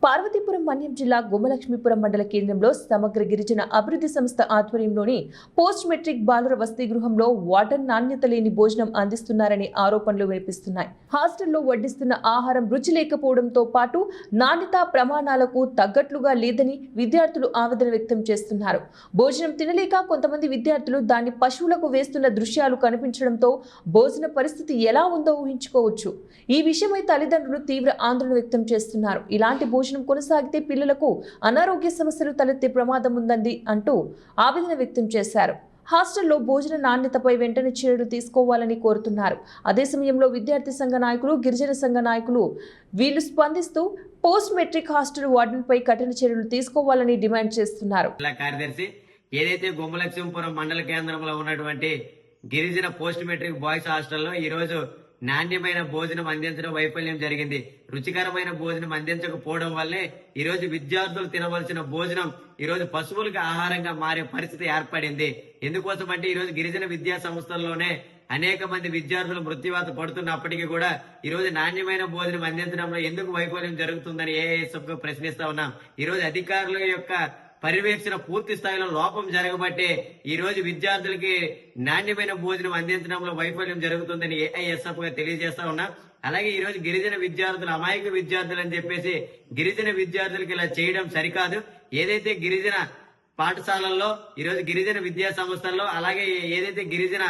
పార్వతీపురం మన్యం జిల్లా గుమ్మలక్ష్మీపురం మండల కేంద్రంలో సమగ్ర గిరిజన అభివృద్ధి సంస్థ ఆధ్వర్యంలోని పోస్ట్ మెట్రిక్ బాలుర వసతి గృహంలో వాటర్ నాణ్యత లేని భోజనం అందిస్తున్నారనే ఆరోపణలు వినిపిస్తున్నాయి. హాస్టల్లో వడ్డిస్తున్న ఆహారం రుచి లేకపోవడంతో పాటు నాణ్యత ప్రమాణాలకు తగ్గట్లుగా లేదని విద్యార్థులు ఆవేదన వ్యక్తం చేస్తున్నారు. భోజనం తినలేక కొంతమంది విద్యార్థులు దాన్ని పశువులకు వేస్తున్న దృశ్యాలు కనిపించడంతో భోజన పరిస్థితి ఎలా ఉందో ఊహించుకోవచ్చు. ఈ విషయమై తల్లిదండ్రులు తీవ్ర ఆందోళన వ్యక్తం చేస్తున్నారు. ఇలాంటి భోజనం కొనసాగితే పిల్లలకు అనారోగ్య సమస్యలు తలెత్తే ప్రమాదం ఉందని అంటూ ఆవేదన వ్యక్తం చేశారు. హాస్టల్లో భోజన నాణ్యతపై వెంటనే చర్యలు తీసుకోవాలని కోరుతున్నారు. అదే సమయంలో విద్యార్థి సంఘ నాయకులు, గిరిజన సంఘ నాయకులు వీళ్ళు స్పందిస్తూ పోస్ట్ మెట్రిక్ హాస్టల్ వార్డెన్పై కఠిన చర్యలు తీసుకోవాలని డిమాండ్ చేస్తున్నారు. కార్యదర్శి ఏదైతే గుమ్మలక్ష్మీపురం మండల కేంద్రంలో ఉన్నటువంటి గిరిజన పోస్ట్ మెట్రిక్ బాయ్స్ హాస్టల్లో ఈ రోజు నాణ్యమైన భోజనం అందించడం వైఫల్యం జరిగింది. రుచికరమైన భోజనం అందించకపోవడం వల్లే ఈ రోజు విద్యార్థులు తినవలసిన భోజనం ఈ రోజు పశువులకు ఆహారంగా మారే పరిస్థితి ఏర్పడింది. ఎందుకోసం అంటే ఈ రోజు గిరిజన విద్యా సంస్థల్లోనే అనేక మంది విద్యార్థులు మృత్యువాత పడుతున్నప్పటికీ కూడా ఈ రోజు నాణ్యమైన భోజనం అందించడంలో ఎందుకు వైఫల్యం జరుగుతుందని ఏఎస్ఎఫ్ ప్రశ్నిస్తా ఉన్నాం. ఈ రోజు అధికారుల యొక్క పర్యవేక్షణ పూర్తి స్థాయిలో లోపం జరగబట్టే ఈ రోజు విద్యార్థులకి నాణ్యమైన భోజనం అందించడంలో వైఫల్యం జరుగుతుందని ఏఐఎస్ఎఫ్ గా తెలియజేస్తా ఉన్నా. అలాగే ఈ రోజు గిరిజన విద్యార్థులు అమాయక విద్యార్థులు అని చెప్పేసి గిరిజన విద్యార్థులకి ఇలా చేయడం సరికాదు. ఏదైతే గిరిజన పాఠశాలల్లో ఈ రోజు గిరిజన విద్యా సంస్థల్లో అలాగే ఏదైతే గిరిజన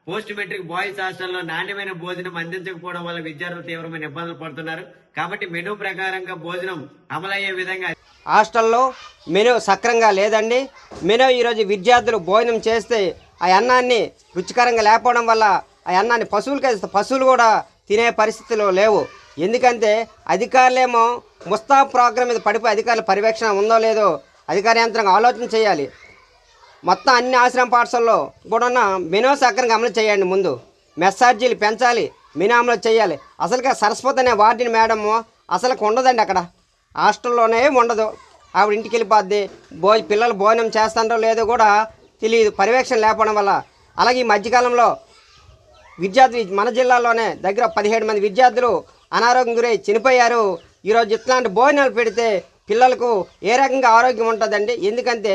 పోస్ట్ మెట్రిక్ బాయ్స్ హాస్టల్లో నాణ్యమైన భోజనం అందించకపోవడం వల్ల విద్యార్థులు తీవ్రమైన ఇబ్బందులు పడుతున్నారు. కాబట్టి మెనూ ప్రకారంగా భోజనం అమలయ్యే విధంగా హాస్టల్లో మెనూ సక్రంగా లేదండి. మెనూ ఈరోజు విద్యార్థులు భోజనం చేస్తే ఆ అన్నాన్ని రుచికరంగా లేకపోవడం వల్ల ఆ అన్నాన్ని పశువులు కూడా తినే పరిస్థితిలో లేవు. ఎందుకంటే అధికారులేమో ముస్తాబ్ ప్రోగ్రాం మీద పడిపోయి అధికారుల పర్యవేక్షణ ఉందో లేదో అధికార యంత్రాంగం ఆలోచన చేయాలి. మొత్తం అన్ని ఆశ్రమ పాఠశాలలో కూడా ఉన్న మెనూ సక్రంగా అమలు చేయండి. ముందు మెస్సార్జీలు పెంచాలి, మెనూ అమలు చేయాలి. అసలుగా సరస్వతి అనే వార్డెన్ మేడము అసలు ఉండదండి, అక్కడ హాస్టల్లోనే ఉండదు. ఆవిడ ఇంటికి వెళ్ళిపోద్ది. పిల్లలు భోజనం చేస్తారో లేదో కూడా తెలియదు, పర్యవేక్షణ లేకపోవడం వల్ల. అలాగే ఈ మధ్యకాలంలో విద్యార్థులు మన జిల్లాలోనే దగ్గర 17 మంది విద్యార్థులు అనారోగ్యం గురై చనిపోయారు. ఈరోజు ఇట్లాంటి భోజనాలు పెడితే పిల్లలకు ఏ రకంగా ఆరోగ్యం ఉంటుందండి? ఎందుకంటే